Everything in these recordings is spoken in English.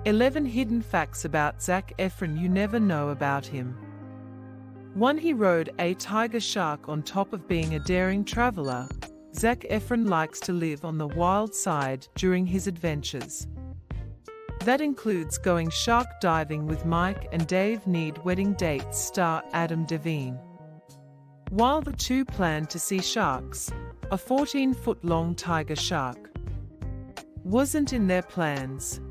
11 hidden facts about Zac Efron you never know about him. 1. He rode a tiger shark. On top of being a daring traveler, Zac Efron likes to live on the wild side during his adventures. That includes going shark diving with Mike and Dave Need wedding dates star Adam Devine. While the two planned to see sharks, a 14-foot-long tiger shark wasn't in their plans.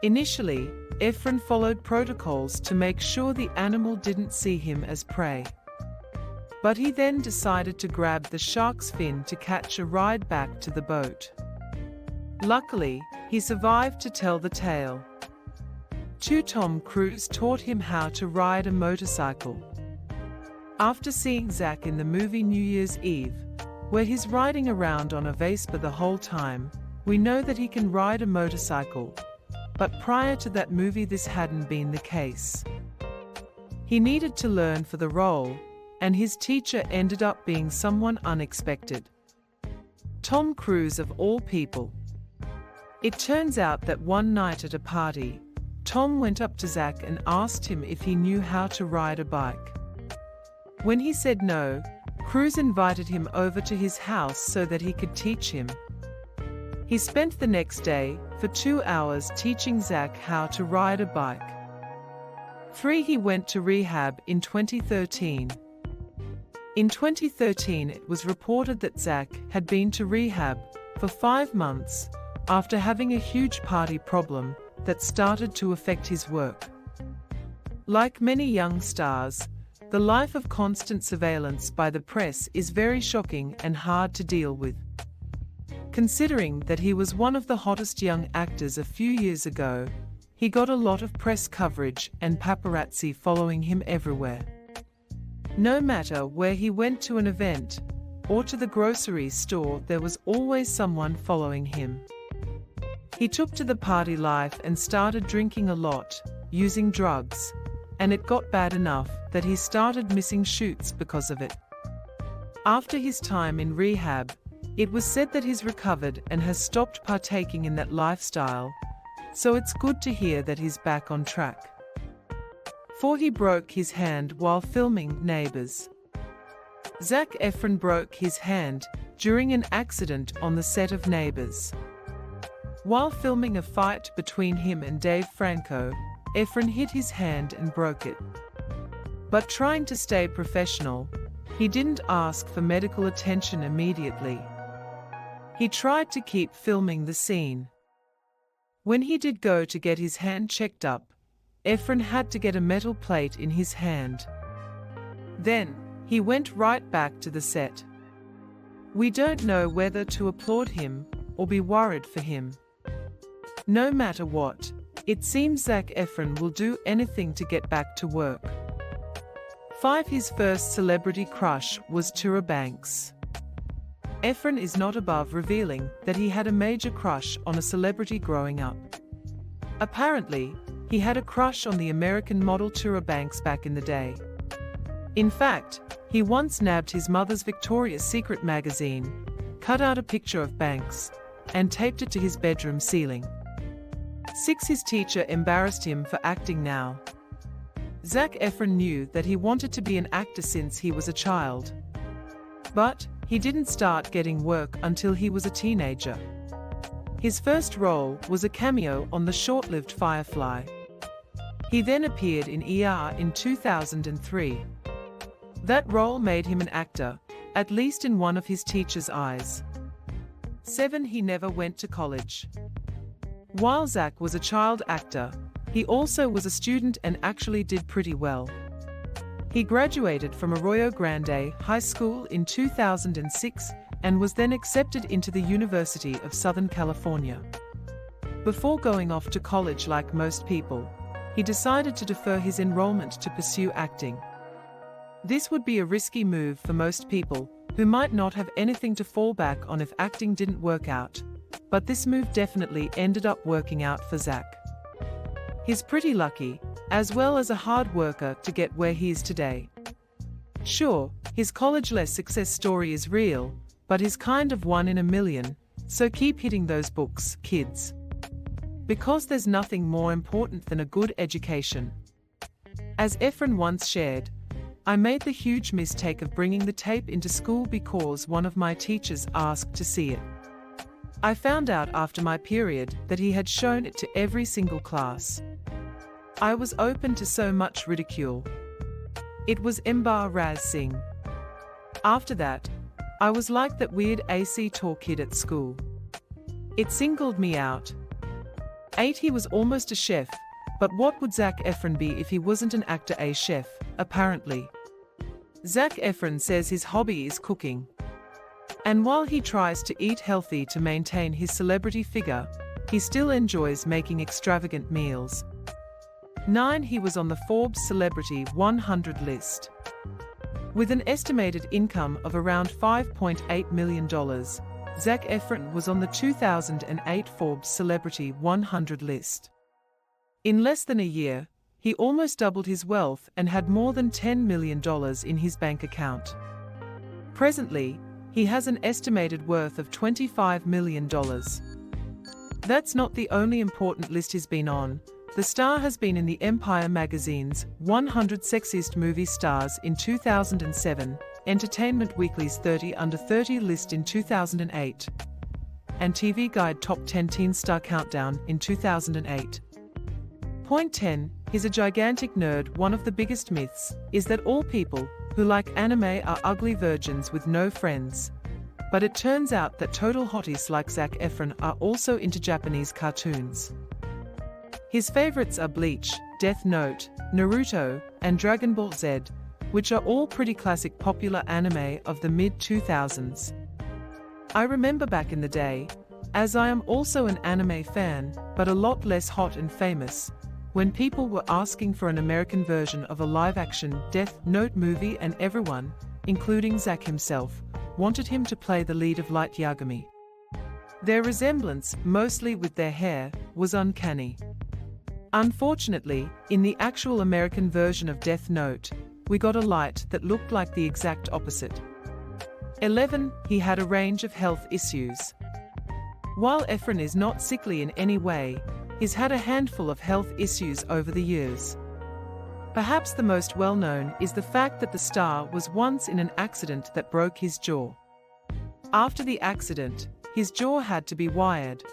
Initially, Effron followed protocols to make sure the animal didn't see him as prey. But he then decided to grab the shark's fin to catch a ride back to the boat. Luckily, he survived to tell the tale. 2. Tom Cruise taught him how to ride a motorcycle. After seeing Zac in the movie New Year's Eve, where he's riding around on a Vespa the whole time, we know that he can ride a motorcycle. But prior to that movie this hadn't been the case. He needed to learn for the role, and his teacher ended up being someone unexpected. Tom Cruise of all people. It turns out that one night at a party, Tom went up to Zac and asked him if he knew how to ride a bike. When he said no, Cruise invited him over to his house so that he could teach him. He spent the next day, for 2 hours, teaching Zac how to ride a bike. 3. He went to rehab in 2013. In 2013, it was reported that Zac had been to rehab for 5 months after having a huge party problem that started to affect his work. Like many young stars, the life of constant surveillance by the press is very shocking and hard to deal with. Considering that he was one of the hottest young actors a few years ago, he got a lot of press coverage and paparazzi following him everywhere. No matter where he went, to an event or to the grocery store, there was always someone following him. He took to the party life and started drinking a lot, using drugs, and it got bad enough that he started missing shoots because of it. After his time in rehab, it was said that he's recovered and has stopped partaking in that lifestyle, so it's good to hear that he's back on track. 4. He broke his hand while filming Neighbours. Zac Efron broke his hand during an accident on the set of Neighbours. While filming a fight between him and Dave Franco, Efron hit his hand and broke it. But trying to stay professional, he didn't ask for medical attention immediately. He tried to keep filming the scene. When he did go to get his hand checked up, Efron had to get a metal plate in his hand. Then, he went right back to the set. We don't know whether to applaud him or be worried for him. No matter what, it seems Zac Efron will do anything to get back to work. 5. His first celebrity crush was Tyra Banks. Efron is not above revealing that he had a major crush on a celebrity growing up. Apparently, he had a crush on the American model Tyra Banks back in the day. In fact, he once nabbed his mother's Victoria's Secret magazine, cut out a picture of Banks, and taped it to his bedroom ceiling. 6. His teacher embarrassed him for acting now. Zac Efron knew that he wanted to be an actor since he was a child. But he didn't start getting work until he was a teenager. His first role was a cameo on the short-lived Firefly. He then appeared in ER in 2003. That role made him an actor, at least in one of his teacher's eyes. 7. He never went to college. While Zac was a child actor, he also was a student and actually did pretty well. He graduated from Arroyo Grande High School in 2006 and was then accepted into the University of Southern California. Before going off to college like most people, he decided to defer his enrollment to pursue acting. This would be a risky move for most people, who might not have anything to fall back on if acting didn't work out, but this move definitely ended up working out for Zac. He's pretty lucky, as well as a hard worker, to get where he is today. Sure, his college-less success story is real, but he's kind of one in a million, so keep hitting those books, kids. Because there's nothing more important than a good education. As Effron once shared, I made the huge mistake of bringing the tape into school because one of my teachers asked to see it. I found out after my period that he had shown it to every single class. I was open to so much ridicule. It was embarrassing. After that, I was like that weird AC tour kid at school. It singled me out. 8. He was almost a chef, but what would Zac Efron be if he wasn't an actor? A chef, apparently. Zac Efron says his hobby is cooking. And while he tries to eat healthy to maintain his celebrity figure, he still enjoys making extravagant meals. 9. He was on the Forbes Celebrity 100 list. With an estimated income of around $5.8 million, Zac Efron was on the 2008 Forbes Celebrity 100 list. In less than a year, he almost doubled his wealth and had more than $10 million in his bank account. Presently, he has an estimated worth of $25 million. That's not the only important list he's been on. The star has been in the Empire magazine's 100 Sexiest Movie Stars in 2007, Entertainment Weekly's 30 Under 30 list in 2008, and TV Guide Top 10 Teen Star Countdown in 2008. Point 10. He's a gigantic nerd. One of the biggest myths is that all people who like anime are ugly virgins with no friends. But it turns out that total hotties like Zac Efron are also into Japanese cartoons. His favorites are Bleach, Death Note, Naruto, and Dragon Ball Z, which are all pretty classic popular anime of the mid-2000s. I remember back in the day, as I am also an anime fan, but a lot less hot and famous, when people were asking for an American version of a live-action Death Note movie and everyone, including Zack himself, wanted him to play the lead of Light Yagami. Their resemblance, mostly with their hair, was uncanny. Unfortunately, in the actual American version of Death Note, we got a Light that looked like the exact opposite. 11. He had a range of health issues. While Efron is not sickly in any way, he's had a handful of health issues over the years. Perhaps the most well-known is the fact that the star was once in an accident that broke his jaw. After the accident, his jaw had to be wired.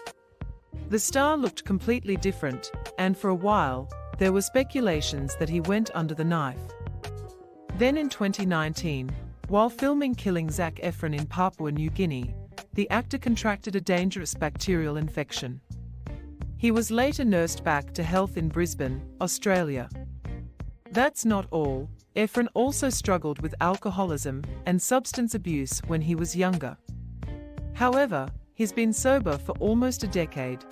The star looked completely different, and for a while, there were speculations that he went under the knife. Then in 2019, while filming Killing Zac Efron in Papua New Guinea, the actor contracted a dangerous bacterial infection. He was later nursed back to health in Brisbane, Australia. That's not all. Efron also struggled with alcoholism and substance abuse when he was younger. However, he's been sober for almost a decade,